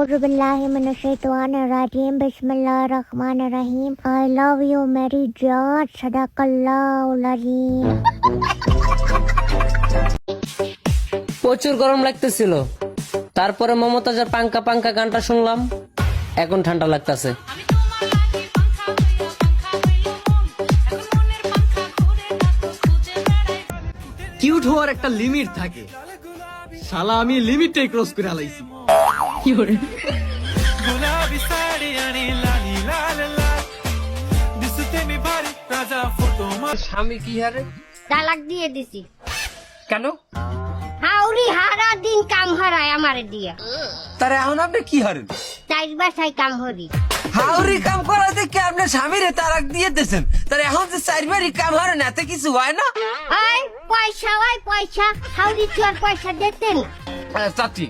Auzubillahiminash-shaytanir-rajim. Bismillahir-rahmanir-rahim. I love you, Mary Jaan. Sadaqallahul Azim. প্রচুর গরম লাগতেছিল, তারপরে মমতাজের পাঙ্কা পাঙ্কা গানটা শুনলাম, এখন ঠান্ডা লাগতেছে। কিউট হওয়ার একটা লিমিট থাকে, শালা আমি লিমিটটাই ক্রস করে আলাইছি। কি করে স্বামী কি হারে তালাক দিয়ে দিছি। কেন? হাউরি হারা দিন কাম হারায় আমারে দিয়া। তার এখন আপনি কি হারেন? চার বাসায় কাম হরি। হাউরি কাম করাতে কি আপনি স্বামীরে তালাক দিয়ে দিয়েছেন? তার এখন যে চারবারই কাম হারেন এতে কিছু হয় না? ওই পয়সা, ওই পয়সা, হাউরি চুয়ার পয়সা দিতেন। চাচি,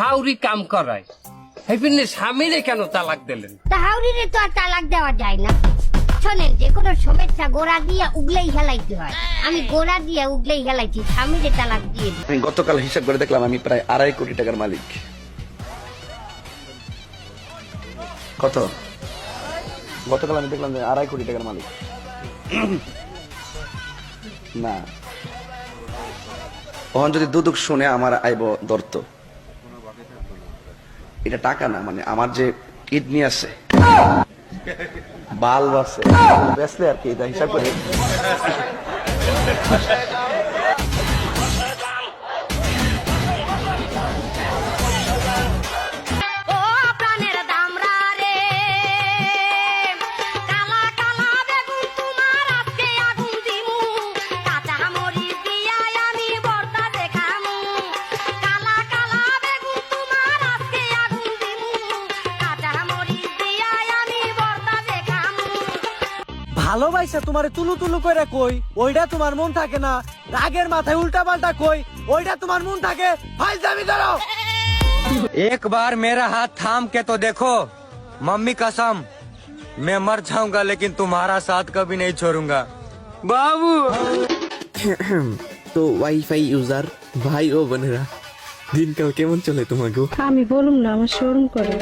হাউরি কাম করায় হেপিনে স্বামীরে কেন তালাক দিলেন? তা হাউরিরে তো আর তালাক দেওয়া যায় না। শোনেন, যে কোনো সমস্যা গোড়া দিয়ে উগলেই হেলাইতে হয়। আমি গোড়া দিয়ে উগলেই হেলাইছি, স্বামীরে তালাক দিয়ে দিই। আমি গতকাল হিসাব করে দেখলাম আমি প্রায় 2.5 কোটি টাকার মালিক। কত? গতকাল আমি দেখলাম যে 2.5 কোটি টাকার মালিক। না, ওখান যদি দুদুক শুনে আমার আইব দর্ত। এটা টাকা না, মানে আমার যে কিডনি আছে, বাল্ব আছে, বেসলে আর কি, এটা হিসাব করে। ভালোবাসা তোমারে তুলু তুলু করে কই, ওইটা তোমার মন থাকে না। রাগের মাথায় উল্টা পাল্টা কই, ওইটা তোমার মন থাকে। ফাইজলামি করো। एक बार मेरा हाथ थाम के तो देखो, मम्मी कसम मैं मर जाऊंगा लेकिन तुम्हारा साथ कभी नहीं छोड़ूंगा बाबू। তো ওয়াইফাই ইউজার ভাই ও বোনেরা, দিনকাল কেমন চলে তোমাকে? আমি বলুম না, আমার শোরুম করে।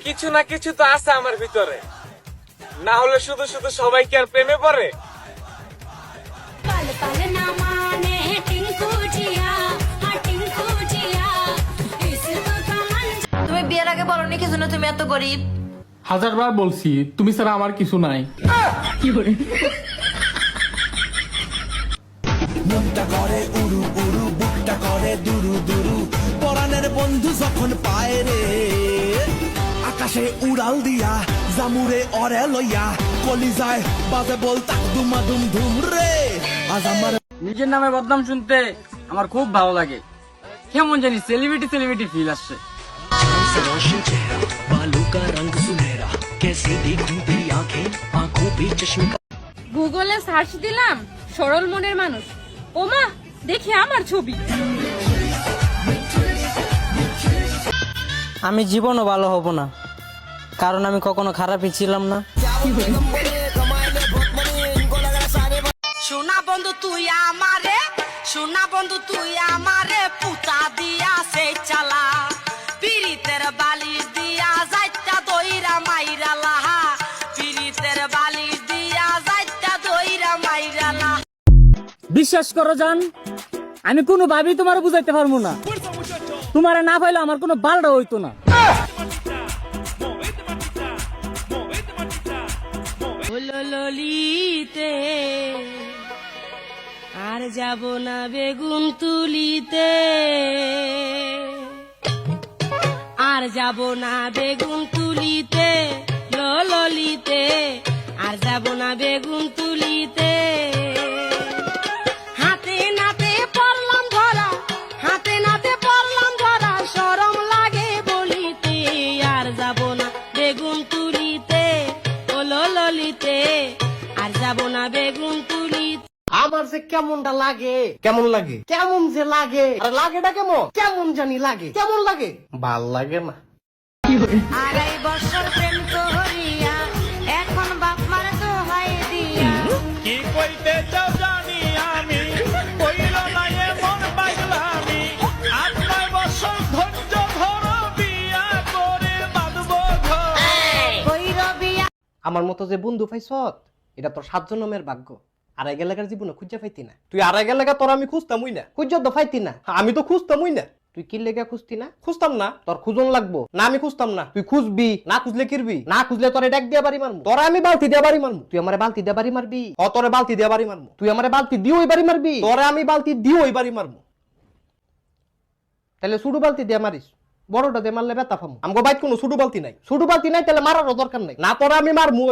কিছু না কিছু তো আছে আমার ভিতরে, না হলে শুধু শুধু সবাই কি আর প্রেমে পড়ে? তুমি বিয়ের আগে বলনি কি জন্য তুমি এত গরিব? 1000 বার বলছি, তুমি ছাড়া আমার কিছু নাই। কি করে মনটা করে উড়ু উড়ু, বুকটা করে দুরু দুরু, পরাণের বন্ধু যখন পায় রে, আকাশে উড়াল দিয়া জামুরে অরে লইয়া, কলিজায় বাজে বল তাক দুমা দুম ধুম রে। আজ আমার নিজের নামে বদনাম শুনতে আমার খুব ভালো লাগে, কেমন জানি সেলিব্রিটি সেলিব্রিটি ফিল আসছে। গুগলে সার্চ দিলাম সরল মনের মানুষ, ওমা দেখি আমার ছবি। আমি জীবনও ভালো হব না, কারণ আমি কখনো খারাপই ছিলাম না। সোনা বন্ধু তুই আমারে, সোনা বন্ধু তুই আমারে পুতা দিয়া সে চালা, পিরিতের বালিশ দিয়া যাইতা দইরা মাইরা লাহা, পিরিতের বালিশ দিয়া যাইতা দইরা মাইরা লাহা। বিশ্বাস করো জান, আমি কোনো ভাবি তোমার বুঝাইতে পারবো না। তোমারে না পাইলে আমার কোনো বালটা হইতো না। ললিতে আর যাব না বেগুন তুলিতে, আর যাব না বেগুন তুলিতে, ললিতে আর যাব না বেগুন তুলিতে। হাতে নাতে পড়লাম ধরা, হাতে নাতে পড়লাম ধরা, শরম লাগে বলিতে, আর যাব না বেগুন তুলিতে, ও ললিতে আর যাব না বেগুন তুলিতে। আমার যে কেমনটা লাগে, কেমন লাগে, কেমন যে লাগে, আর লাগেটা কেমন, কেমন জানি লাগে, কেমন লাগে, ভাল লাগে না। 2.5 বছর প্রেম করিয়া এখন বাপ মার দোহাই দিয়া, কি কইতে চাও জানি আমি, কইল না এমন পাগলা আমার মতো যে বন্ধু পাইছত এটা তোর 7 জন্মের ভাগ্য। আড়াই গেলাকার জীবনে খুঁজে পাইতি না তুই। আড়াই গেলাকা তোর আমি খুঁজতামই না, খুঁজ তো পাইতি না। আমি তো খুঁজতামই না, তুই কি লেগে খুঁজতি না? খুঁজতাম না, তোর খুঁজন লাগবো না। আমি খুঁজতাম না, তুই খুঁজবি না। খুঁজলে কিরবি না? খুঁজলে তোরে ডাক দিয়া বাড়ি মারমু, তোরা আমি বালতি দিয়া বাড়ি মারমু। তুই আমারে বালতি দিয়া বাড়ি মারবি? তোরে বালতি দিয়া বাড়ি মারমু। তুই আমারে বালতি দিয়ে ওই বাড়ি মারবি? তোরে আমি বালতি দিয়ে ওই বাড়ি মারমু। তাহলে ছোট বালতি দিয়ে মারিস, বড়টা দিয়ে মারলে ব্যথা পামু। আমগো বাইক কোনো ছোট বালতি নাই। ছোট বালতি নাই তাহলে মারারও দরকার নাই। না তোরা আমি মারমু।